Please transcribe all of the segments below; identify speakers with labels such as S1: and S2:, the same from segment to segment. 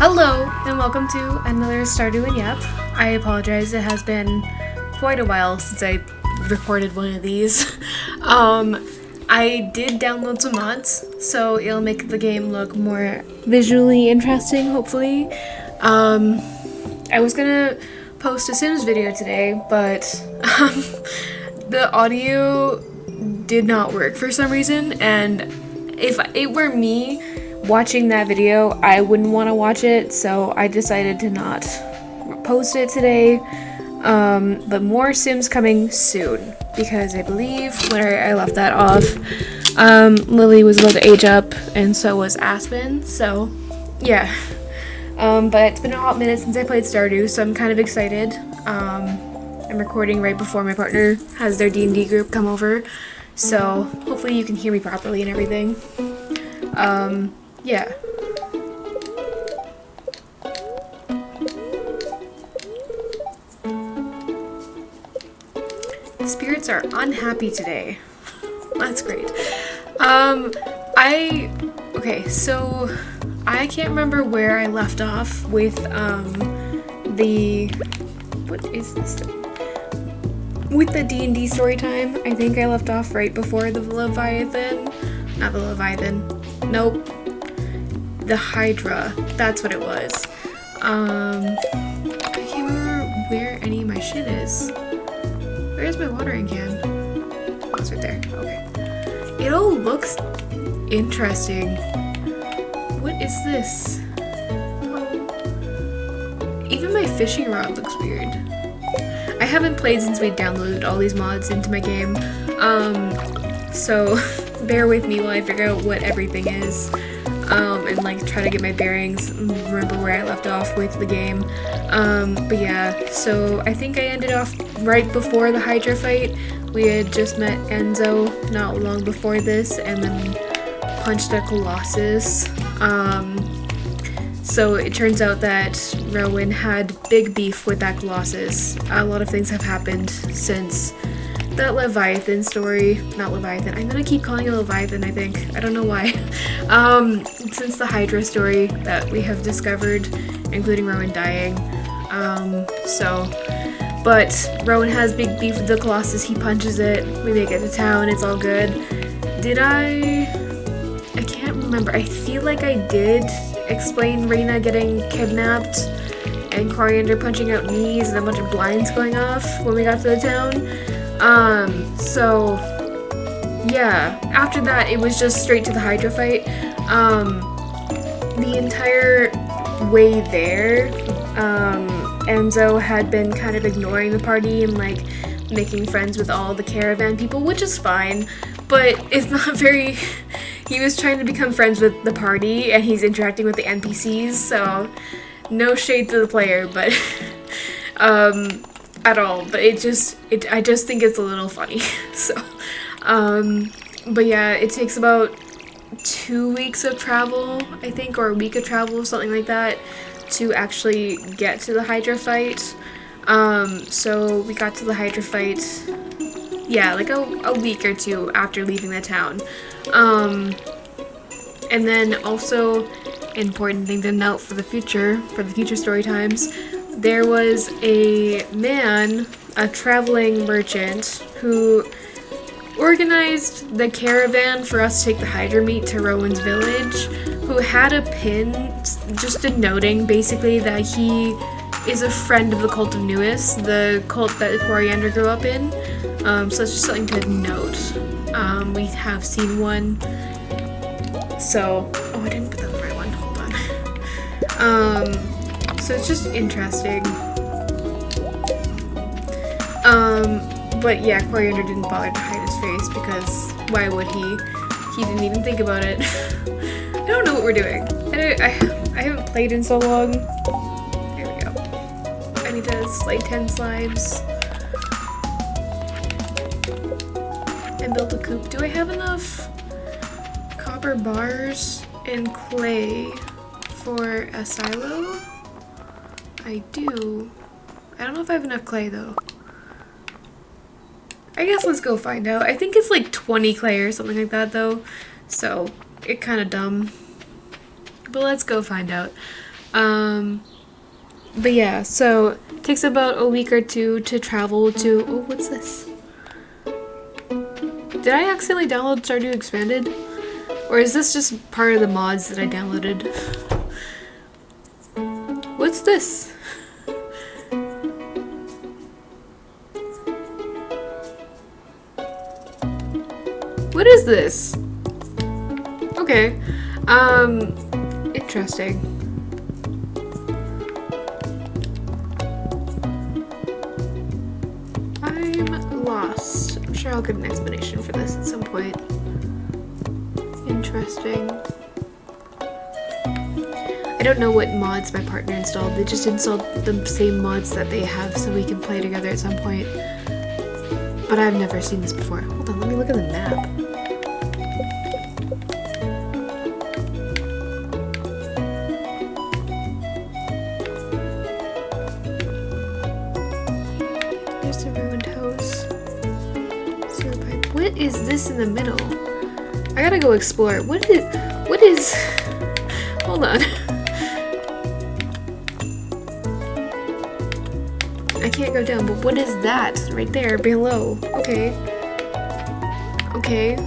S1: Hello, and welcome to another Stardew and Yap. I apologize, it has been quite a while since I recorded one of these. I did download some mods, so it'll make the game look more visually interesting, hopefully. I was gonna post a Sims video today, but the audio did not work for some reason, and if it were me watching that video, I wouldn't want to watch it, so I decided to not post it today. But more Sims coming soon, because I believe where I left that off, Lily was about to age up, and so was Aspen, so yeah. But it's been a hot minute since I played Stardew, so I'm kind of excited. I'm recording right before my partner has their DnD group come over, so hopefully you can hear me properly and everything. Yeah. The spirits are unhappy today. That's great. Okay, so I can't remember where I left off with, what is this thing? With the D&D Storytime. I think I left off right before the Leviathan. Not the Leviathan. Nope. The Hydra. That's what it was. I can't remember where any of my shit is. Where's my watering can? Oh, it's right there. Okay. It all looks interesting. What is this? Oh. Even my fishing rod looks weird. I haven't played since we downloaded all these mods into my game. So bear with me while I figure out what everything is. And like try to get my bearings and remember where I left off with the game. But yeah, so I think I ended off right before the Hydra fight. We had just met Enzo not long before this and then punched a Colossus. So it turns out that Rowan had big beef with that Colossus. A lot of things have happened since that Leviathan story. Not Leviathan. I'm gonna keep calling it Leviathan, I think. I don't know why. Since the Hydra story that we have discovered, including Rowan dying. But Rowan has big beef with the Colossus. He punches it. We make it to town. It's all good. I can't remember. I feel like I did explain Raina getting kidnapped and Coriander punching out knees and a bunch of blinds going off when we got to the town. So yeah, after that it was just straight to the Hydra fight. The entire way there, Enzo had been kind of ignoring the party and like making friends with all the caravan people, which is fine, but it's not very, he was trying to become friends with the party and he's interacting with the NPCs, so no shade to the player, but at all, but I just think it's a little funny. So but yeah, it takes about 2 weeks of travel, I think, or a week of travel, something like that, to actually get to the Hydra fight. So we got to the Hydra fight, yeah, like a week or two after leaving the town. And then also, important thing to note for the future story times, there was a man, a traveling merchant, who organized the caravan for us to take the Hydra meat to Rowan's village, who had a pin just denoting basically that he is a friend of the Cult of Newis, the cult that Coriander grew up in. So it's just something to note. We have seen one. So, oh, I didn't put that in the right one. Hold on. So it's just interesting. But yeah, Coriander didn't bother to hide his face because why would he? He didn't even think about it. I don't know what we're doing. I haven't played in so long. There we go. I need to slay 10 slimes. And build a coop. Do I have enough copper bars and clay for a silo? I do. I don't know if I have enough clay though. I guess let's go find out. I think it's like 20 clay or something like that though. So, it's kind of dumb. But let's go find out. But yeah, so it takes about a week or two to travel to, oh, what's this? Did I accidentally download Stardew Expanded? Or is this just part of the mods that I downloaded? What's this? What is this? Okay. Interesting. I'm lost. I'm sure I'll get an explanation for this at some point. Interesting. I don't know what mods my partner installed. They just installed the same mods that they have so we can play together at some point. But I've never seen this before. Hold on, let me look at the map. There's the ruined house. Sewer pipe. What is this in the middle? I gotta go explore. What is... Hold on. I can't go down, but what is that right there below? Okay. Okay.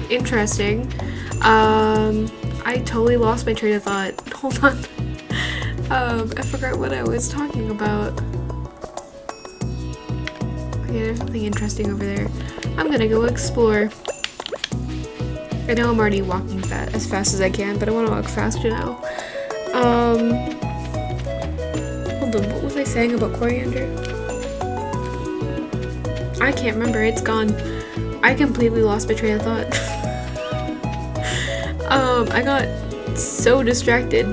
S1: Interesting. I totally lost my train of thought. Hold on. I forgot what I was talking about. Okay, there's something interesting over there. I'm gonna go explore. I know I'm already walking as fast as I can, but I want to walk faster now. Hold on, what was I saying about Coriander? I can't remember, it's gone. I completely lost my train of thought. I got so distracted.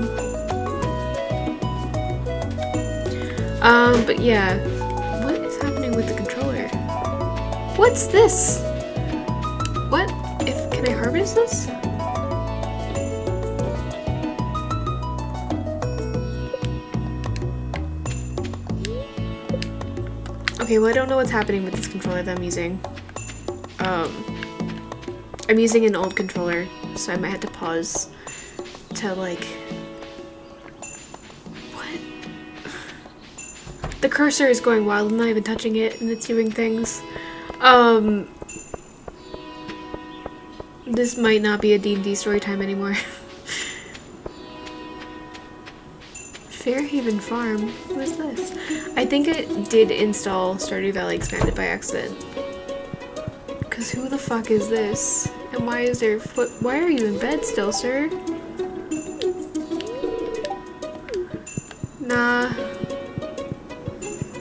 S1: But yeah. What is happening with the controller? What's this? What? Can I harvest this? Okay, well I don't know what's happening with this controller that I'm using. I'm using an old controller, so I might have to pause to like... What? The cursor is going wild, I'm not even touching it and it's doing things. This might not be a D&D story time anymore. Fairhaven Farm? Who is this? I think it did install Stardew Valley Expanded by accident. Cause who the fuck is this? And why is there why are you in bed still, sir? Nah.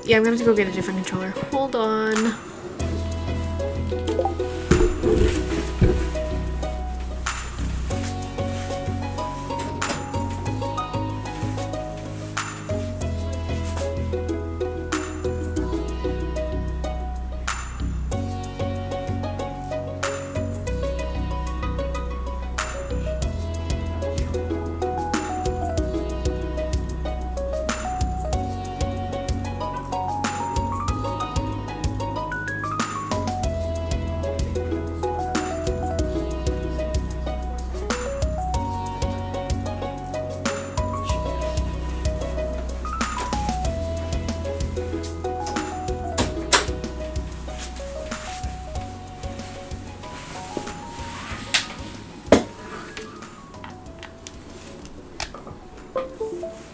S1: Yeah, I'm gonna have to go get a different controller. Hold on.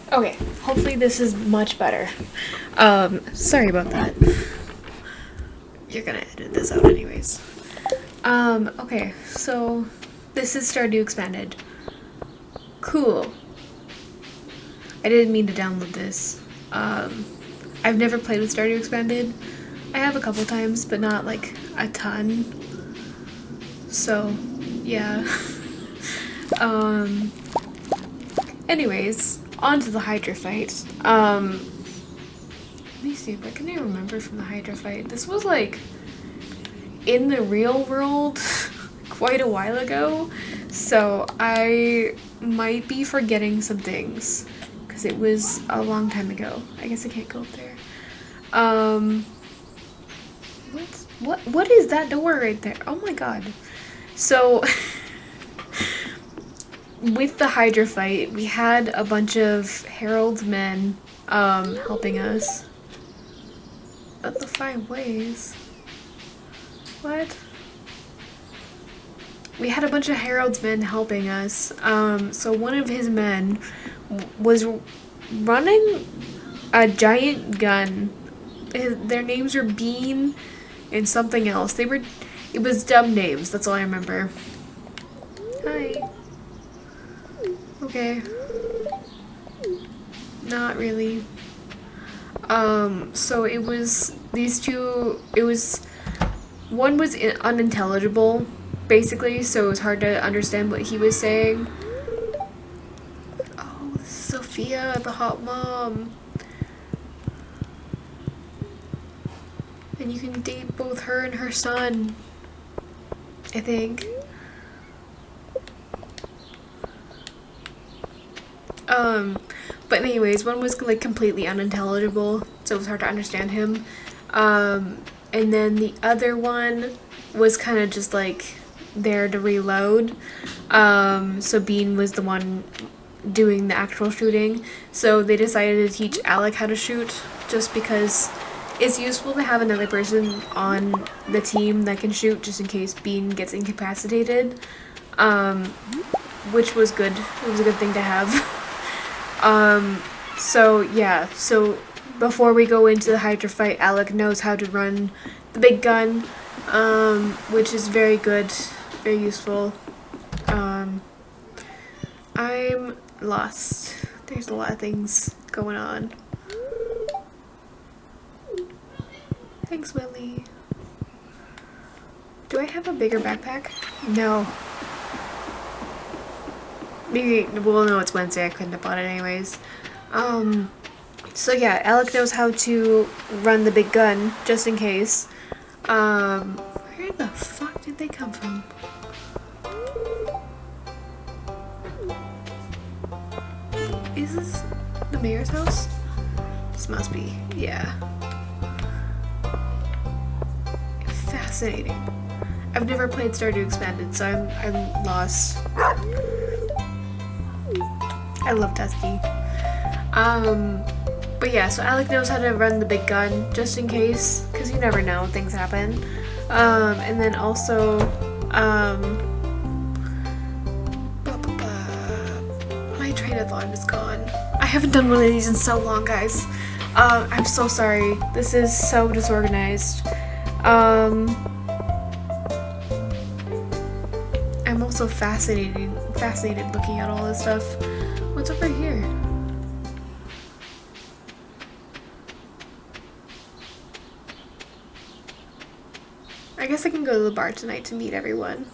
S1: Okay, hopefully this is much better. Sorry about that. You're gonna edit this out anyways. Okay, so this is Stardew Expanded. Cool. I didn't mean to download this. I've never played with Stardew Expanded. I have a couple times, but not like a ton. So, yeah. Anyways, on to the Hydra fight. Let me see, what can I remember from the Hydra fight? This was like in the real world quite a while ago, so I might be forgetting some things because it was a long time ago. I guess I can't go up there. What is that door right there? Oh my god. So with the Hydra fight, we had a bunch of Herald men helping us. But the 5 ways. What? We had a bunch of Herald's men helping us. So one of his men was running a giant gun. Their names were Bean and something else. It was dumb names, that's all I remember. Hi. Okay. Not really. So it was these two, one was unintelligible, basically, so it was hard to understand what he was saying. Oh, this is Sophia, the hot mom. And you can date both her and her son, I think. But anyways, one was like completely unintelligible, so it was hard to understand him. And then the other one was kind of just like there to reload. So Bean was the one doing the actual shooting. So they decided to teach Eleck how to shoot, just because it's useful to have another person on the team that can shoot, just in case Bean gets incapacitated. Which was good. It was a good thing to have. So yeah, so before we go into the Hydra fight, Eleck knows how to run the big gun, which is very good, very useful. I'm lost. There's a lot of things going on. Thanks, Willie. Do I have a bigger backpack? No. Maybe, well, no, it's Wednesday. I couldn't have bought it anyways. So yeah, Eleck knows how to run the big gun, just in case. Where the fuck did they come from? Is this the mayor's house? This must be, yeah. Fascinating. I've never played Stardew Expanded, so I'm lost. I love Dusty. But yeah, so Eleck knows how to run the big gun, just in case, because you never know, things happen. And then also, my train of thought is gone. I haven't done one of these in so long, guys. I'm so sorry. This is so disorganized. I'm also fascinated looking at all this stuff. What's over here? I guess I can go to the bar tonight to meet everyone.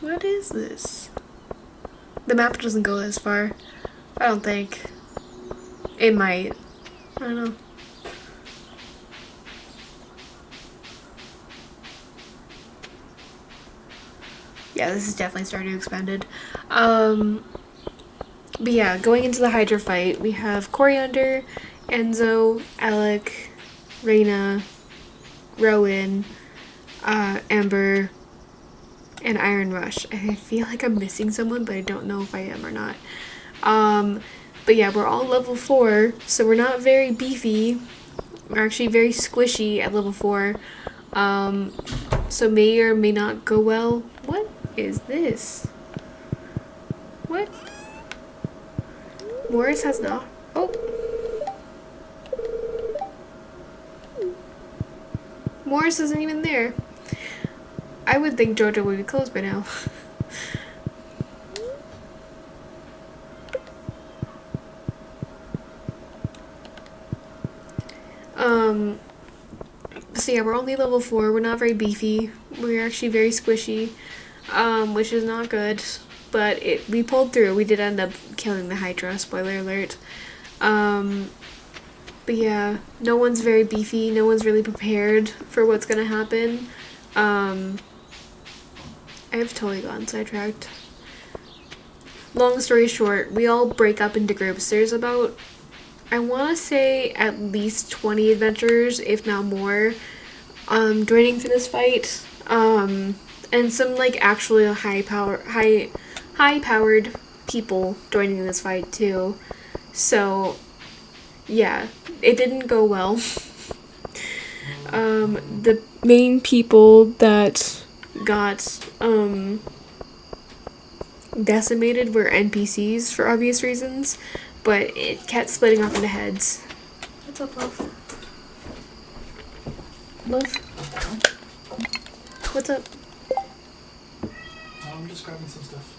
S1: What is this? The map doesn't go this far. I don't think. It might. I don't know. Yeah, this is definitely Stardew Expanded. But yeah, going into the Hydra fight, we have Coriander, Enzo, Eleck, Raina, Rowan, Ember, and Iron Rush. I feel like I'm missing someone, but I don't know if I am or not. But yeah, we're all level 4, so we're not very beefy. We're actually very squishy at level 4. So may or may not go well. What is this? What? Morris has not. Oh. Morris isn't even there. I would think Georgia would be closed by now. So yeah, we're only level 4. We're not very beefy. We're actually very squishy, which is not good. But we pulled through. We did end up killing the Hydra. Spoiler alert. But yeah, no one's very beefy. No one's really prepared for what's gonna happen. I've totally gotten sidetracked. Long story short, we all break up into groups. There's about, I want to say at least 20 adventurers, if not more, joining for this fight. And some like actually high powered people joining this fight too. So yeah, it didn't go well. The main people that got decimated were NPCs for obvious reasons, but it kept splitting off into heads. What's up, love? Love? What's up?
S2: I'm just grabbing some stuff.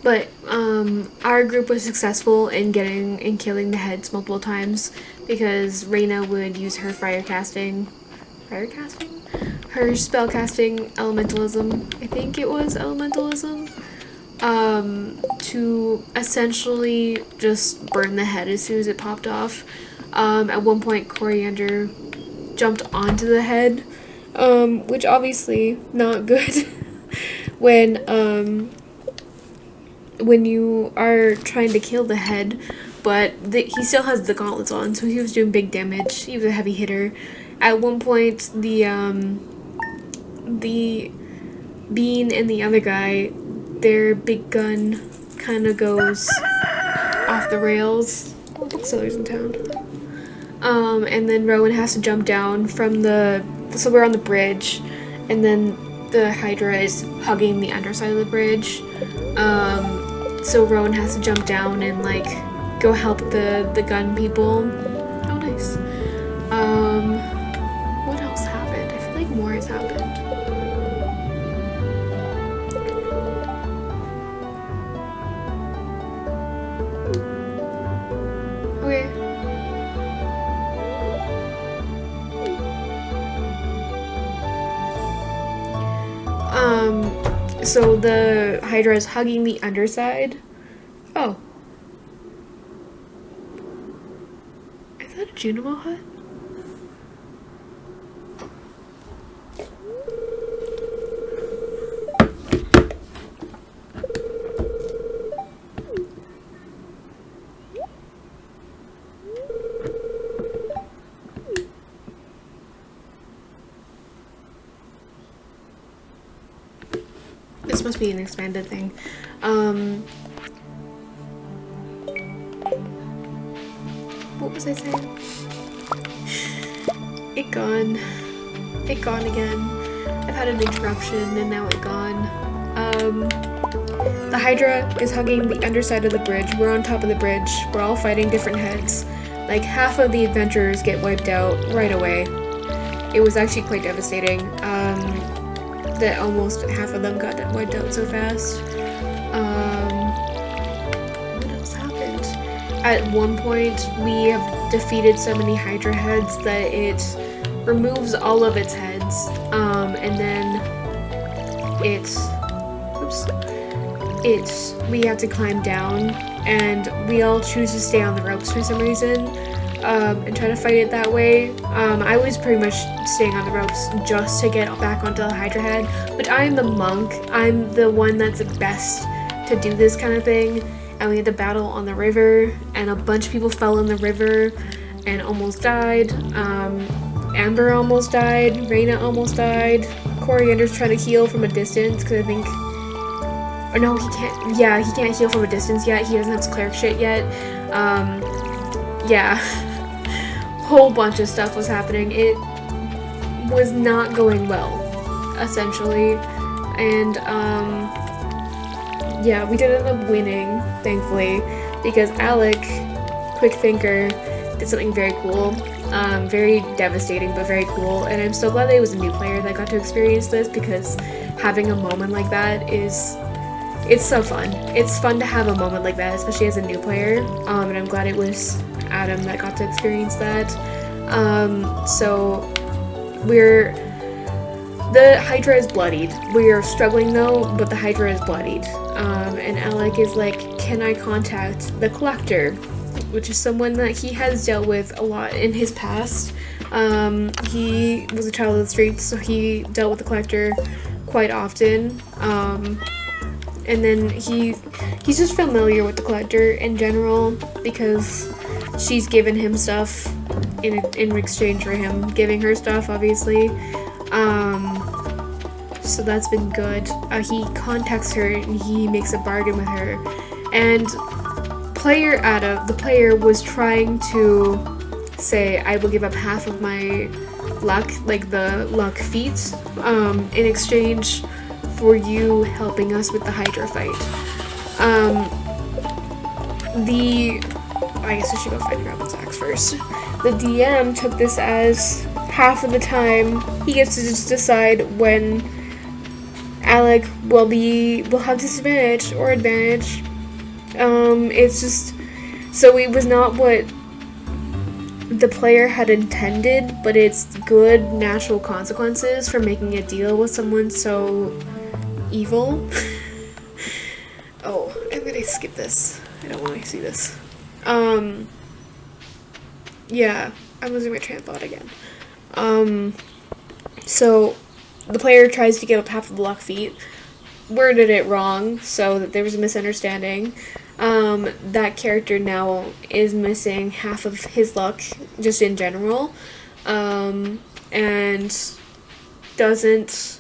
S1: But our group was successful in killing the heads multiple times because Raina would use her her spellcasting elementalism, I think it was elementalism, to essentially just burn the head as soon as it popped off. At one point, Coriander jumped onto the head, which obviously not good when you are trying to kill the head, but he still has the gauntlets on, so he was doing big damage. He was a heavy hitter. At one point, the Bean and the other guy, their big gun kind of goes off the rails. Oh, booksellers in town. And then Rowan has to jump down from so we're on the bridge, and then the Hydra is hugging the underside of the bridge. So Rowan has to jump down and like go help the gun people. Oh, nice. What else happened? I feel like more has happened. Okay. So the Hydra is hugging the underside. Oh. Is that a Junimo hut? This must be an expanded thing. What was I saying? It gone. It gone again. I've had an interruption and now it gone. The Hydra is hugging the underside of the bridge. We're on top of the bridge. We're all fighting different heads. Like half of the adventurers get wiped out right away. It was actually quite devastating. That almost half of them got wiped out so fast. What else happened? At one point, we have defeated so many Hydra heads that it removes all of its heads, and then we have to climb down, and we all choose to stay on the ropes for some reason. And try to fight it that way. I was pretty much staying on the ropes just to get back onto the Hydra head, but I'm the monk. I'm the one that's best to do this kind of thing, and we had to battle on the river, and a bunch of people fell in the river and almost died. Ember almost died. Raina almost died. Coriander's trying to heal from a distance, because I think... Or no, he can't... Yeah, he can't heal from a distance yet. He doesn't have his cleric shit yet. Yeah. Whole bunch of stuff was happening. It was not going well, essentially, and yeah, we did end up winning, thankfully, because Eleck, quick thinker, did something very cool, very devastating but very cool, and I'm so glad that it was a new player that got to experience this, because having a moment like that it's so fun. It's fun to have a moment like that, especially as a new player, and I'm glad it was Adam that got to experience that. So the Hydra is bloodied. We are struggling though, but the Hydra is bloodied. And Eleck is like, can I contact the collector? which is someone that he has dealt with a lot in his past. He was a child of the streets, so he dealt with the collector quite often. And then he's just familiar with the collector in general because she's given him stuff in exchange for him giving her stuff, obviously. So that's been good. He contacts her and he makes a bargain with her, and the player was trying to say, I will give up half of my luck, like the luck feat, in exchange for you helping us with the Hydra fight. I guess I should go find Robin's axe first. The DM took this as half of the time he gets to just decide when Eleck will have disadvantage or advantage. It's just, so it was not what the player had intended, but it's good natural consequences for making a deal with someone so evil. Oh, I'm gonna skip this. I don't want to see this. Yeah, I'm losing my train of thought again. So the player tries to give up half of the luck feat, worded it wrong, so that there was a misunderstanding. That character now is missing half of his luck, just in general, and doesn't,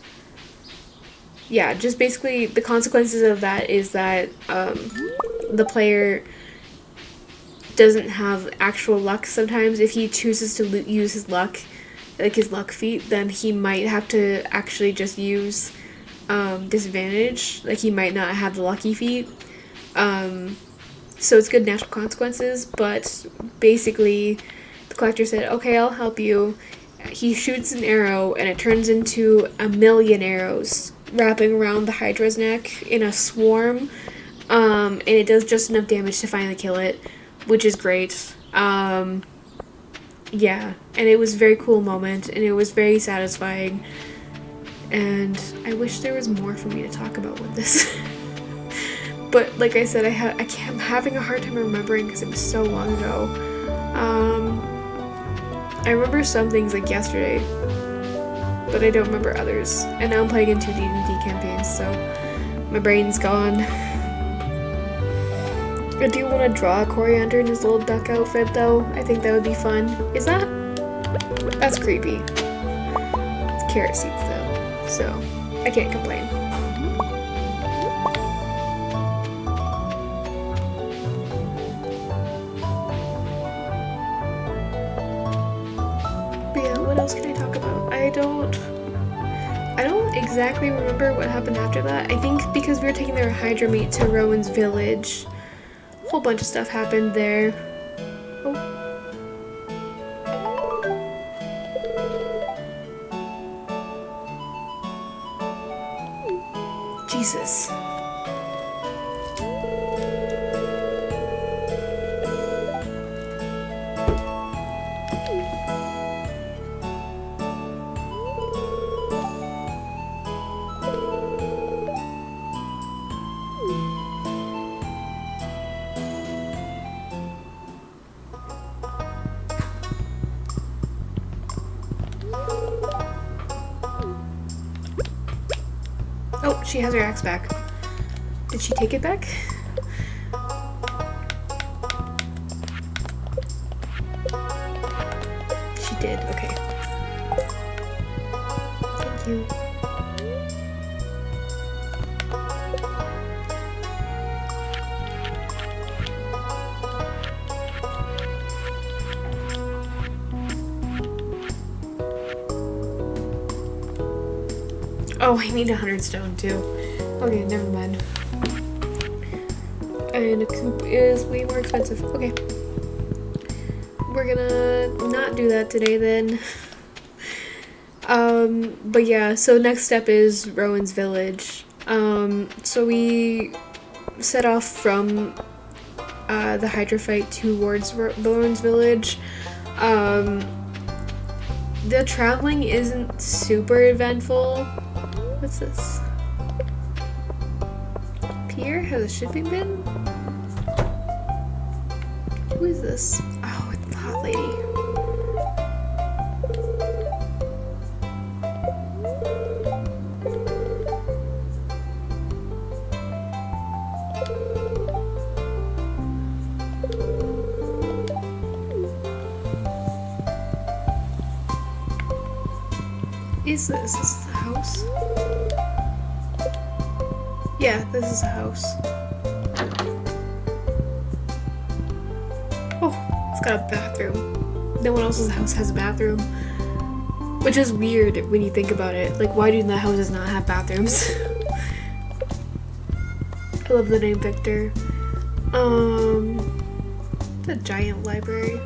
S1: yeah, just basically the consequences of that is that, the player doesn't have actual luck sometimes. If he chooses to use his luck, like his luck feat, then he might have to actually just use disadvantage. Like he might not have the lucky feat. So it's good natural consequences, but basically the collector said, okay, I'll help you. He shoots an arrow and it turns into 1,000,000 arrows wrapping around the Hydra's neck in a swarm, and it does just enough damage to finally kill it, which is great. Yeah, and it was a very cool moment, and it was very satisfying, and I wish there was more for me to talk about with this. But like I said, I'm having a hard time remembering because it was so long ago. I remember some things like yesterday, but I don't remember others. And now I'm playing in 2 DnD campaigns, so my brain's gone. I do want to draw Coriander in his little duck outfit, though. I think that would be fun. Is that? That's creepy. It's carrot seeds, though, so I can't complain. But yeah, what else can I talk about? I don't exactly remember what happened after that. I think because we were taking their Hydra meat to Rowan's village, a whole bunch of stuff happened there. Oh. Jesus. Oh, she has her axe back. Did she take it back? She did, okay. Thank you. Oh, I need 100 stone too. Okay, never mind. And a coop is way more expensive. Okay. We're gonna not do that today then. But yeah, so next step is Rowan's village. So we set off from the Hydra fight towards Rowan's village. The traveling isn't super eventful. What's this? Pier has a shipping bin? Who is this? Oh, it's the hot lady. Is this the house? Yeah, this is a house. Oh, it's got a bathroom. No one else's house has a bathroom. Which is weird when you think about it. Like, why do the houses not have bathrooms? I love the name Victor. The giant library.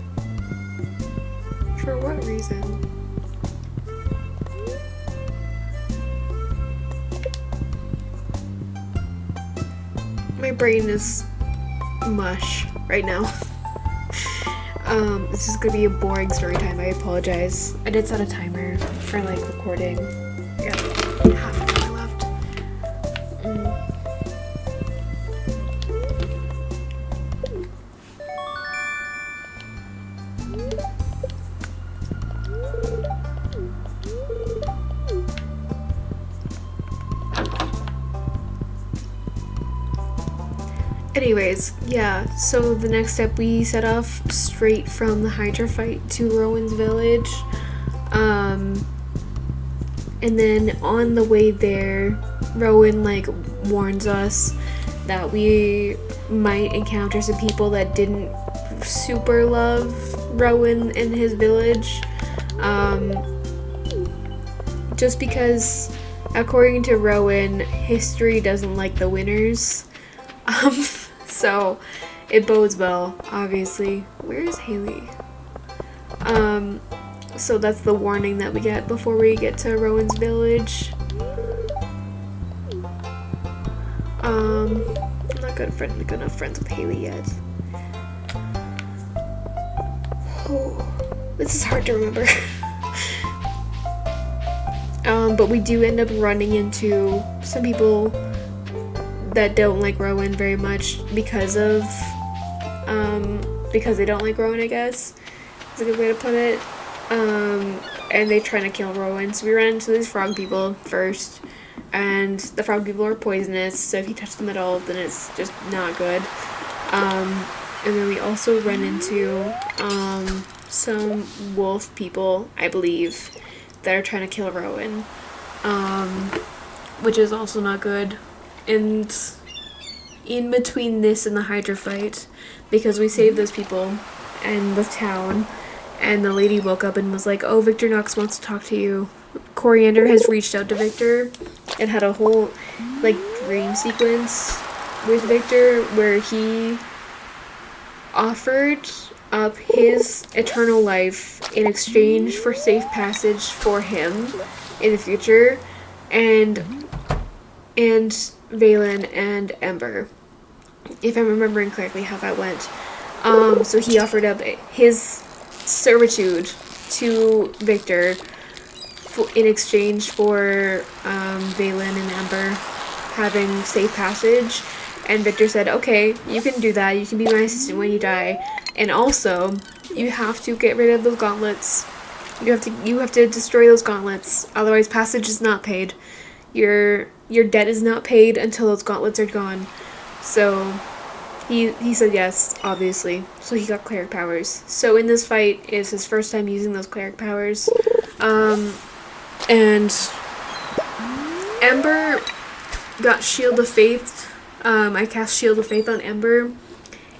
S1: For what reason? My brain is mush right now. This is gonna be a boring story time. I apologize. I did set a timer for like recording. Yeah, half an hour left. Anyways, yeah, so the next step, we set off straight from the Hydra fight to Rowan's village. And then on the way there, Rowan like warns us that we might encounter some people that didn't super love Rowan and his village. Just because according to Rowan, history doesn't like the winners. So it bodes well, obviously. Where is Haley? So that's the warning that we get before we get to Rowan's village. I'm not good enough friends with Haley yet. Oh, this is hard to remember. But we do end up running into some people that don't like Rowan very much because they don't like Rowan, I guess is a good way to put it. And they trying to kill Rowan, so we ran into these frog people first, and the frog people are poisonous, so if you touch them at all, then it's just not good. And then we also run into some wolf people, I believe, that are trying to kill Rowan, which is also not good. And in between this and the Hydra fight, because we saved those people and the town, and the lady woke up and was like, oh, Victor Knox wants to talk to you. Coriander has reached out to Victor and had a whole like dream sequence with Victor where he offered up his eternal life in exchange for safe passage for him in the future, and Valen and Ember, if I'm remembering correctly how that went. So he offered up his servitude to Victor in exchange for Valen and Ember having safe passage, and Victor said, okay, you can do that, you can be my assistant when you die, and also you have to get rid of those gauntlets. You have to destroy those gauntlets, otherwise passage is not paid. Your debt is not paid until those gauntlets are gone. So he said yes, obviously. So he got cleric powers. So in this fight is his first time using those cleric powers. And Ember got Shield of Faith. I cast Shield of Faith on Ember.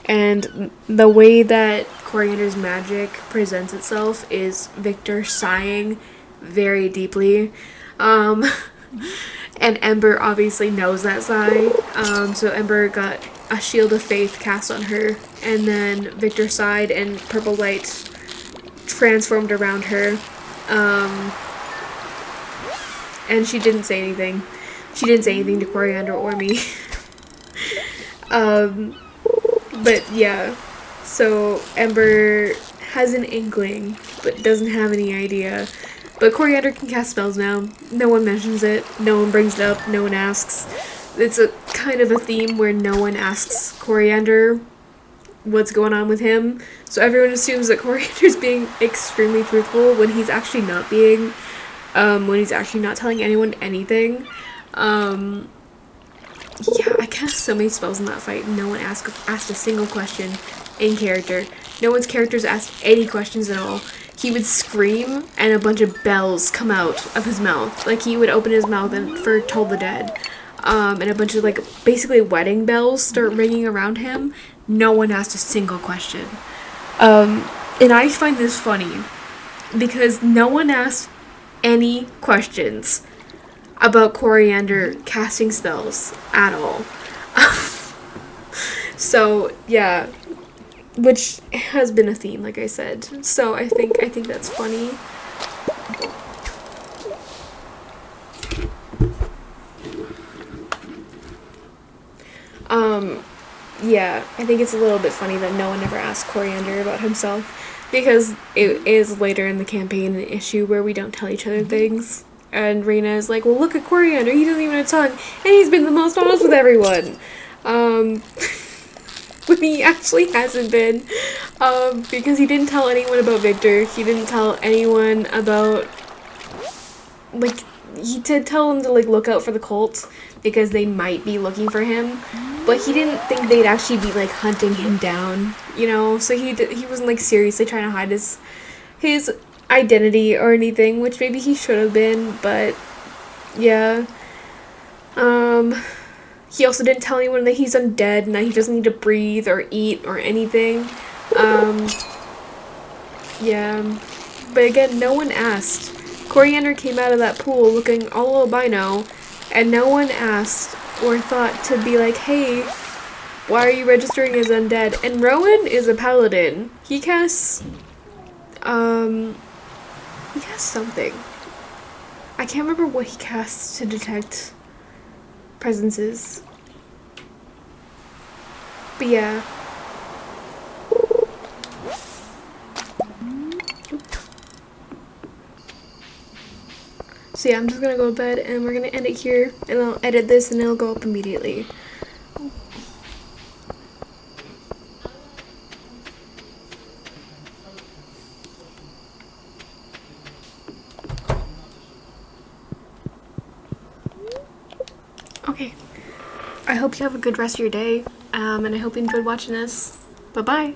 S1: And the way that Coriander's magic presents itself is Victor sighing very deeply. And Ember obviously knows that sigh. So Ember got a Shield of Faith cast on her. And then Victor sighed and purple light transformed around her. And she didn't say anything. She didn't say anything to Coriander or me. But yeah, so Ember has an inkling, but doesn't have any idea. But Coriander can cast spells now. No one mentions it. No one brings it up. No one asks. It's a kind of a theme where no one asks Coriander what's going on with him. So everyone assumes that Coriander's being extremely truthful when he's actually not being, when he's actually not telling anyone anything. Yeah, I cast so many spells in that fight. No one asked a single question in character. No one's characters asked any questions at all. He would scream and a bunch of bells come out of his mouth. Like, he would open his mouth and for Toll the Dead. And a bunch of, like, basically wedding bells start ringing around him. No one asked a single question. And I find this funny because no one asked any questions about Coriander casting spells at all. So, yeah. Which has been a theme, like I said. So I think that's funny. Yeah, I think it's a little bit funny that no one ever asked Coriander about himself, because it is later in the campaign an issue where we don't tell each other things. And Raina is like, well, look at Coriander, he doesn't even have a tongue, and he's been the most honest with everyone. But he actually hasn't been, because he didn't tell anyone about Victor. He didn't tell anyone about, like, he did tell them to, like, look out for the cults, because they might be looking for him, but he didn't think they'd actually be, like, hunting him down, you know, so he wasn't, like, seriously trying to hide his identity or anything, which maybe he should have been, but, yeah. He also didn't tell anyone that he's undead and that he doesn't need to breathe or eat or anything. Yeah. But again, no one asked. Coriander came out of that pool looking all albino, and no one asked or thought to be like, hey, why are you registering as undead? And Rowan is a paladin. He casts something. I can't remember what he casts to detect presences. But yeah. So yeah, I'm just gonna go to bed and we're gonna end it here, and I'll edit this and it'll go up immediately. Okay. I hope you have a good rest of your day, and I hope you enjoyed watching this. Bye-bye!